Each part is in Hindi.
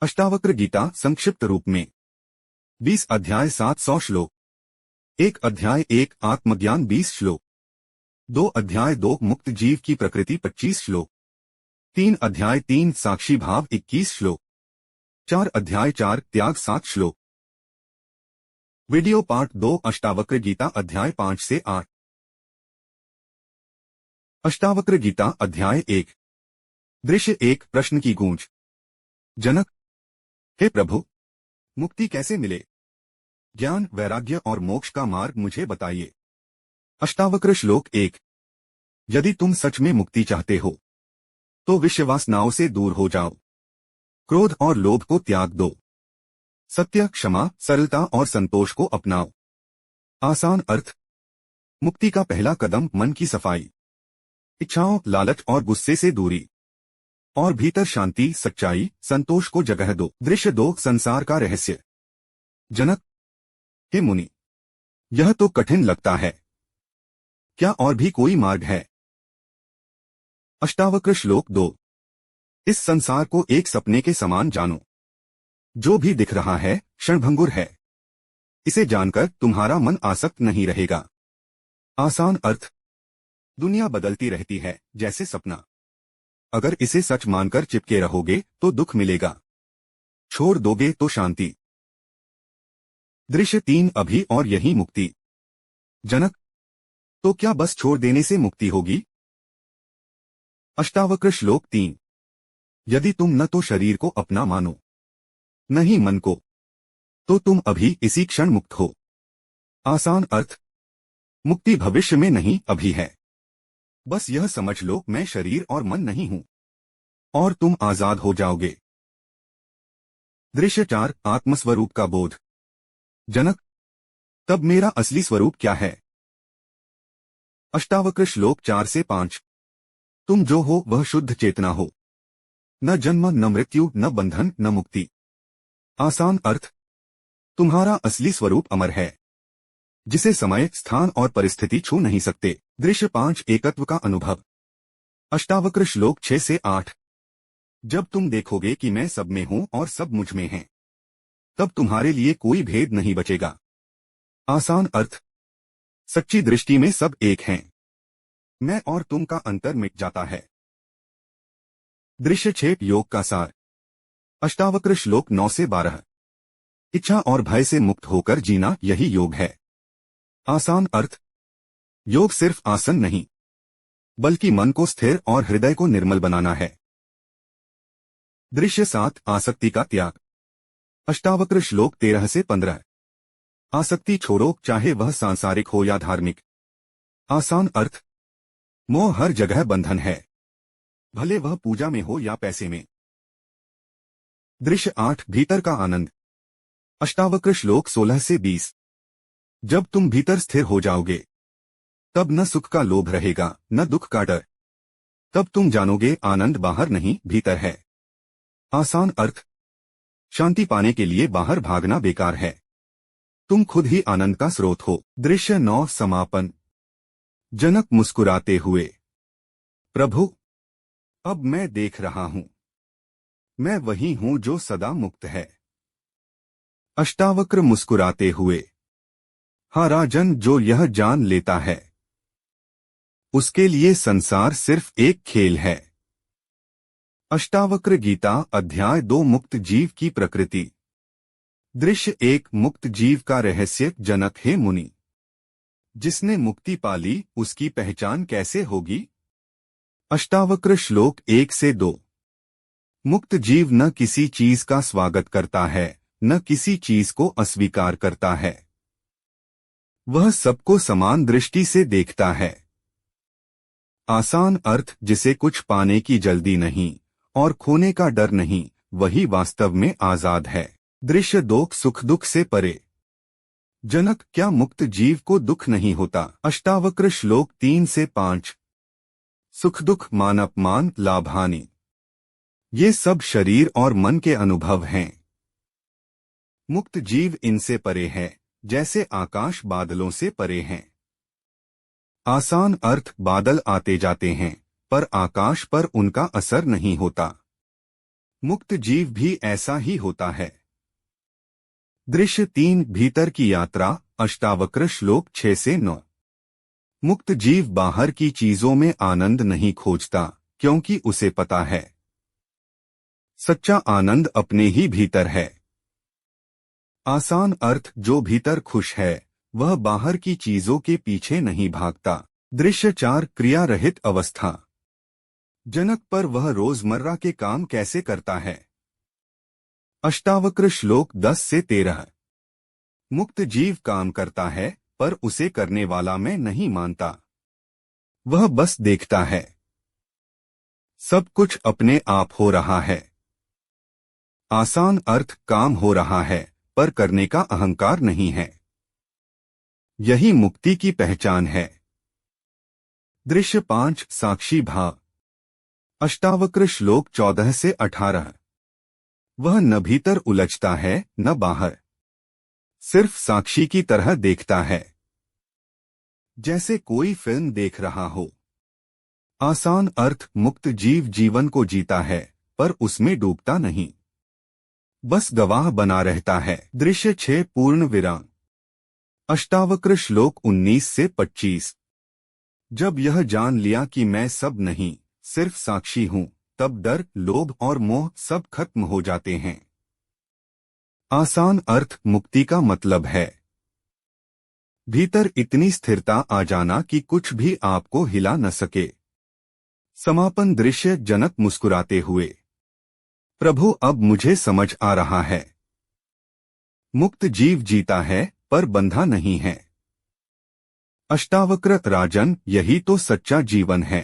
अष्टावक्र गीता संक्षिप्त रूप में 20 अध्याय 700 श्लोक। 1 अध्याय 1 आत्मज्ञान 20 श्लोक। 2 अध्याय 2 मुक्त जीव की प्रकृति 25 श्लोक। 3 अध्याय 3 साक्षी भाव 21 श्लोक। 4 अध्याय 4 त्याग 7 श्लोक। वीडियो पार्ट 2 अष्टावक्र गीता अध्याय 5 से 8। अष्टावक्र गीता अध्याय 1। दृश्य 1 प्रश्न की गूंज। जनक, हे प्रभु, मुक्ति कैसे मिले? ज्ञान, वैराग्य और मोक्ष का मार्ग मुझे बताइए। अष्टावक्र श्लोक 1। यदि तुम सच में मुक्ति चाहते हो तो विषयवासनाओं से दूर हो जाओ। क्रोध और लोभ को त्याग दो। सत्य, क्षमा, सरलता और संतोष को अपनाओ। आसान अर्थ। मुक्ति का पहला कदम मन की सफाई, इच्छाओं, लालच और गुस्से से दूरी, और भीतर शांति, सच्चाई, संतोष को जगह दो। दृश्य 2 संसार का रहस्य। जनक, हे मुनि, यह तो कठिन लगता है, क्या और भी कोई मार्ग है? अष्टावक्र श्लोक 2। इस संसार को एक सपने के समान जानो। जो भी दिख रहा है क्षणभंगुर है। इसे जानकर तुम्हारा मन आसक्त नहीं रहेगा। आसान अर्थ। दुनिया बदलती रहती है जैसे सपना। अगर इसे सच मानकर चिपके रहोगे तो दुख मिलेगा, छोड़ दोगे तो शांति। दृश्य 3 अभी और यही मुक्ति। जनक, तो क्या बस छोड़ देने से मुक्ति होगी? अष्टावक्र श्लोक 3। यदि तुम न तो शरीर को अपना मानो न ही मन को, तो तुम अभी इसी क्षण मुक्त हो। आसान अर्थ। मुक्ति भविष्य में नहीं, अभी है। बस यह समझ लो, मैं शरीर और मन नहीं हूं, और तुम आजाद हो जाओगे। दृश्य 4 आत्मस्वरूप का बोध। जनक, तब मेरा असली स्वरूप क्या है? अष्टावक्र श्लोक 4 से 5। तुम जो हो वह शुद्ध चेतना हो। न जन्म, न मृत्यु, न बंधन, न मुक्ति। आसान अर्थ। तुम्हारा असली स्वरूप अमर है, जिसे समय, स्थान और परिस्थिति छू नहीं सकते। दृश्य 5 एकत्व का अनुभव। अष्टावक्र श्लोक 6 से 8। जब तुम देखोगे कि मैं सब में हूं और सब मुझ में हैं, तब तुम्हारे लिए कोई भेद नहीं बचेगा। आसान अर्थ। सच्ची दृष्टि में सब एक हैं। मैं और तुम का अंतर मिट जाता है। दृश्य 6 योग का सार। अष्टावक्र श्लोक 9 से 12। इच्छा और भय से मुक्त होकर जीना, यही योग है। आसान अर्थ। योग सिर्फ आसन नहीं, बल्कि मन को स्थिर और हृदय को निर्मल बनाना है। दृश्य 7 आसक्ति का त्याग। अष्टावक्र श्लोक 13 से 15। आसक्ति छोड़ो, चाहे वह सांसारिक हो या धार्मिक। आसान अर्थ। मोह हर जगह बंधन है, भले वह पूजा में हो या पैसे में। दृश्य 8 भीतर का आनंद। अष्टावक्र श्लोक 16 से 20। जब तुम भीतर स्थिर हो जाओगे, तब न सुख का लोभ रहेगा न दुख का डर। तब तुम जानोगे आनंद बाहर नहीं, भीतर है। आसान अर्थ। शांति पाने के लिए बाहर भागना बेकार है, तुम खुद ही आनंद का स्रोत हो। दृश्य 9 समापन। जनक मुस्कुराते हुए, प्रभु, अब मैं देख रहा हूं, मैं वही हूं जो सदा मुक्त है। अष्टावक्र मुस्कुराते हुए, हाँ राजन, जो यह जान लेता है उसके लिए संसार सिर्फ एक खेल है। अष्टावक्र गीता अध्याय 2 मुक्त जीव की प्रकृति। दृश्य 1 मुक्त जीव का रहस्य। जनक, हे मुनि, जिसने मुक्ति पाली उसकी पहचान कैसे होगी? अष्टावक्र श्लोक 1 से 2। मुक्त जीव न किसी चीज का स्वागत करता है, न किसी चीज को अस्वीकार करता है। वह सबको समान दृष्टि से देखता है। आसान अर्थ। जिसे कुछ पाने की जल्दी नहीं और खोने का डर नहीं, वही वास्तव में आजाद है। दृश्य 2 सुख दुख से परे। जनक, क्या मुक्त जीव को दुख नहीं होता? अष्टावक्र श्लोक 3 से 5। सुख दुख, मान अपमान, लाभ हानि, ये सब शरीर और मन के अनुभव हैं। मुक्त जीव इनसे परे है, जैसे आकाश बादलों से परे हैं। आसान अर्थ। बादल आते जाते हैं, पर आकाश पर उनका असर नहीं होता। मुक्त जीव भी ऐसा ही होता है। दृश्य 3 भीतर की यात्रा, अष्टावक्र श्लोक 6 से 9। मुक्त जीव बाहर की चीजों में आनंद नहीं खोजता, क्योंकि उसे पता है सच्चा आनंद अपने ही भीतर है। आसान अर्थ, जो भीतर खुश है वह बाहर की चीजों के पीछे नहीं भागता। दृश्य 4 क्रिया रहित अवस्था। जनक, पर वह रोजमर्रा के काम कैसे करता है? अष्टावक्र श्लोक 10 से 13। मुक्त जीव काम करता है, पर उसे करने वाला मैं नहीं मानता। वह बस देखता है। सब कुछ अपने आप हो रहा है। आसान अर्थ, काम हो रहा है पर करने का अहंकार नहीं है। यही मुक्ति की पहचान है। दृश्य 5 साक्षी भाव। अष्टावक्र श्लोक 14 से 18। वह न भीतर उलझता है न बाहर, सिर्फ साक्षी की तरह देखता है, जैसे कोई फिल्म देख रहा हो। आसान अर्थ, मुक्त जीव जीवन को जीता है पर उसमें डूबता नहीं, बस गवाह बना रहता है। दृश्य 6 पूर्ण विराम। अष्टावक्र श्लोक 19 से 25। जब यह जान लिया कि मैं सब नहीं सिर्फ साक्षी हूं, तब डर, लोभ और मोह सब खत्म हो जाते हैं। आसान अर्थ, मुक्ति का मतलब है भीतर इतनी स्थिरता आ जाना कि कुछ भी आपको हिला न सके। समापन दृश्य जनक मुस्कुराते हुए, प्रभु अब मुझे समझ आ रहा है। मुक्त जीव जीता है पर बंधा नहीं है। अष्टावक्र राजन, यही तो सच्चा जीवन है।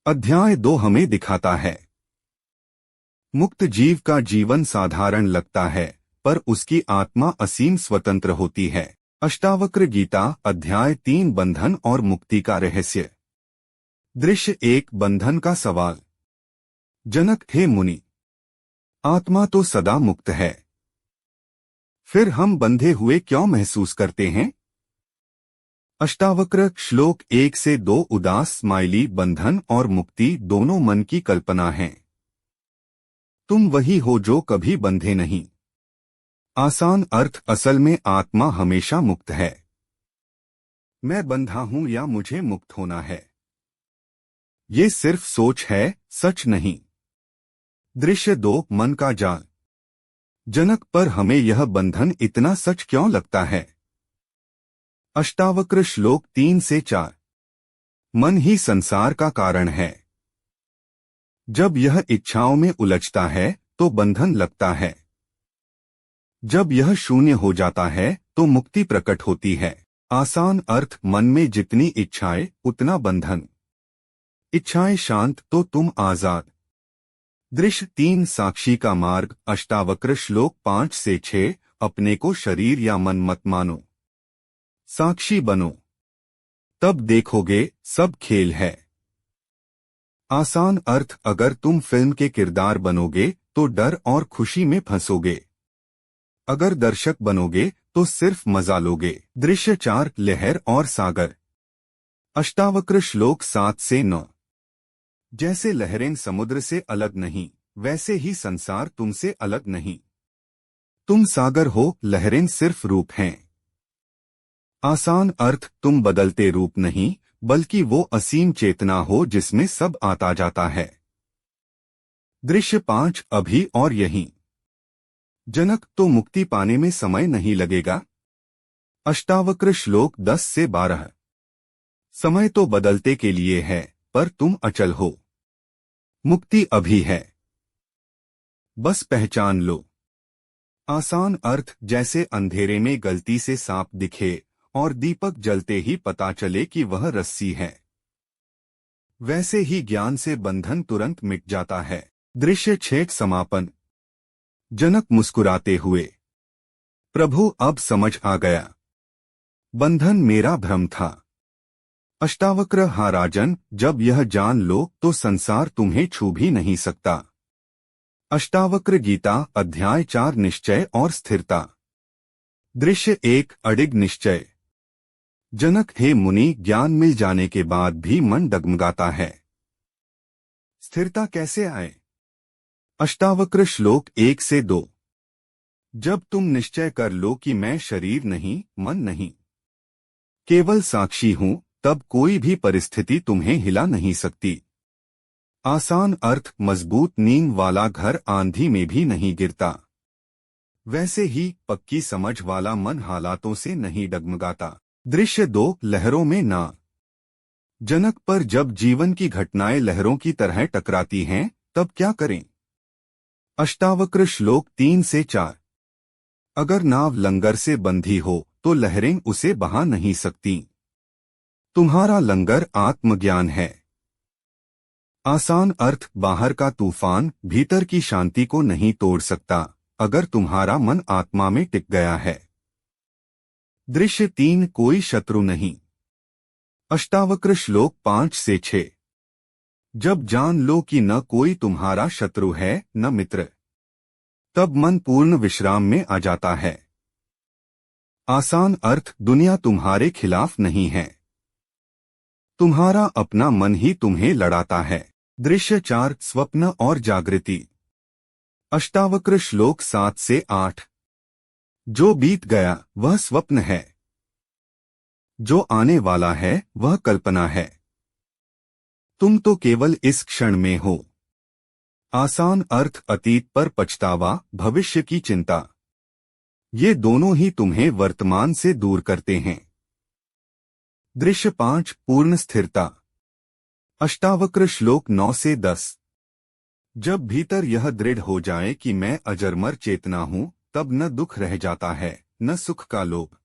अध्याय 2 हमें दिखाता है मुक्त जीव का जीवन साधारण लगता है पर उसकी आत्मा असीम स्वतंत्र होती है। अष्टावक्र गीता अध्याय 3 बंधन और मुक्ति का रहस्य। दृश्य 1 बंधन का सवाल। जनक, हे मुनि, आत्मा तो सदा मुक्त है, फिर हम बंधे हुए क्यों महसूस करते हैं? अष्टावक्र श्लोक 1 से 2 उदास स्माइली। बंधन और मुक्ति दोनों मन की कल्पना हैं। तुम वही हो जो कभी बंधे नहीं। आसान अर्थ, असल में आत्मा हमेशा मुक्त है। मैं बंधा हूं या मुझे मुक्त होना है, ये सिर्फ सोच है, सच नहीं। दृश्य 2 मन का जाल। जनक, पर हमें यह बंधन इतना सच क्यों लगता है? अष्टावक्र श्लोक 3 से 4। मन ही संसार का कारण है। जब यह इच्छाओं में उलझता है तो बंधन लगता है। जब यह शून्य हो जाता है तो मुक्ति प्रकट होती है। आसान अर्थ, मन में जितनी इच्छाएं उतना बंधन। इच्छाएं शांत तो तुम आजाद। दृश्य 3 साक्षी का मार्ग। अष्टावक्र श्लोक 5 से 6। अपने को शरीर या मन मत मानो, साक्षी बनो, तब देखोगे सब खेल है। आसान अर्थ, अगर तुम फिल्म के किरदार बनोगे तो डर और खुशी में फंसोगे। अगर दर्शक बनोगे तो सिर्फ मजा लोगे। दृश्य 4 लहर और सागर। अष्टावक्र श्लोक 7 से 9। जैसे लहरें समुद्र से अलग नहीं, वैसे ही संसार तुमसे अलग नहीं। तुम सागर हो, लहरें सिर्फ रूप हैं। आसान अर्थ, तुम बदलते रूप नहीं, बल्कि वो असीम चेतना हो जिसमें सब आता जाता है। दृश्य 5 अभी और यहीं। जनक, तो मुक्ति पाने में समय नहीं लगेगा? अष्टावक्र श्लोक 10 से 12। समय तो बदलते के लिए है, पर तुम अचल हो। मुक्ति अभी है, बस पहचान लो। आसान अर्थ, जैसे अंधेरे में गलती से सांप दिखे और दीपक जलते ही पता चले कि वह रस्सी है, वैसे ही ज्ञान से बंधन तुरंत मिट जाता है। दृश्य 6 समापन। जनक मुस्कुराते हुए, प्रभु अब समझ आ गया, बंधन मेरा भ्रम था। अष्टावक्र, हाँ राजन, जब यह जान लो तो संसार तुम्हें छू भी नहीं सकता। अष्टावक्र गीता अध्याय 4 निश्चय और स्थिरता। दृश्य 1 अडिग निश्चय। जनक, हे मुनि, ज्ञान मिल जाने के बाद भी मन डगमगाता है, स्थिरता कैसे आए? अष्टावक्र श्लोक 1 से 2। जब तुम निश्चय कर लो कि मैं शरीर नहीं, मन नहीं, केवल साक्षी हूं, तब कोई भी परिस्थिति तुम्हें हिला नहीं सकती। आसान अर्थ, मजबूत नींव वाला घर आंधी में भी नहीं गिरता। वैसे ही पक्की समझ वाला मन हालातों से नहीं डगमगाता। दृश्य 2, लहरों में ना। जनक पर जब जीवन की घटनाएं लहरों की तरह टकराती हैं, तब क्या करें? अष्टावक्र श्लोक 3 से 4। अगर नाव लंगर से बंधी हो तो लहरें उसे बहा नहीं सकती। तुम्हारा लंगर आत्मज्ञान है। आसान अर्थ, बाहर का तूफान भीतर की शांति को नहीं तोड़ सकता, अगर तुम्हारा मन आत्मा में टिक गया है। दृश्य 3, कोई शत्रु नहीं। अष्टावक्र श्लोक 5 से 6। जब जान लो कि न कोई तुम्हारा शत्रु है न मित्र, तब मन पूर्ण विश्राम में आ जाता है। आसान अर्थ, दुनिया तुम्हारे खिलाफ नहीं है, तुम्हारा अपना मन ही तुम्हें लड़ाता है। दृश्य 4, स्वप्न और जागृति। अष्टावक्र श्लोक 7 से 8। जो बीत गया वह स्वप्न है, जो आने वाला है वह कल्पना है, तुम तो केवल इस क्षण में हो। आसान अर्थ, अतीत पर पछतावा, भविष्य की चिंता, ये दोनों ही तुम्हें वर्तमान से दूर करते हैं। दृश्य 5, पूर्ण स्थिरता। अष्टावक्र श्लोक 9 से 10। जब भीतर यह दृढ़ हो जाए कि मैं अजरमर चेतना हूं, तब न दुख रह जाता है न सुख का लोभ।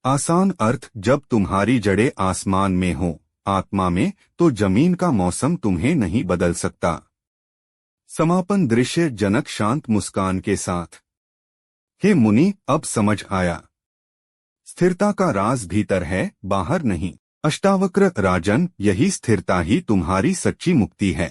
आसान अर्थ, जब तुम्हारी जड़ें आसमान में हो, आत्मा में, तो जमीन का मौसम तुम्हें नहीं बदल सकता। समापन दृश्य, जनक शांत मुस्कान के साथ। हे मुनि, अब समझ आया, स्थिरता का राज भीतर है, बाहर नहीं। अष्टावक्र, राजन, यही स्थिरता ही तुम्हारी सच्ची मुक्ति है।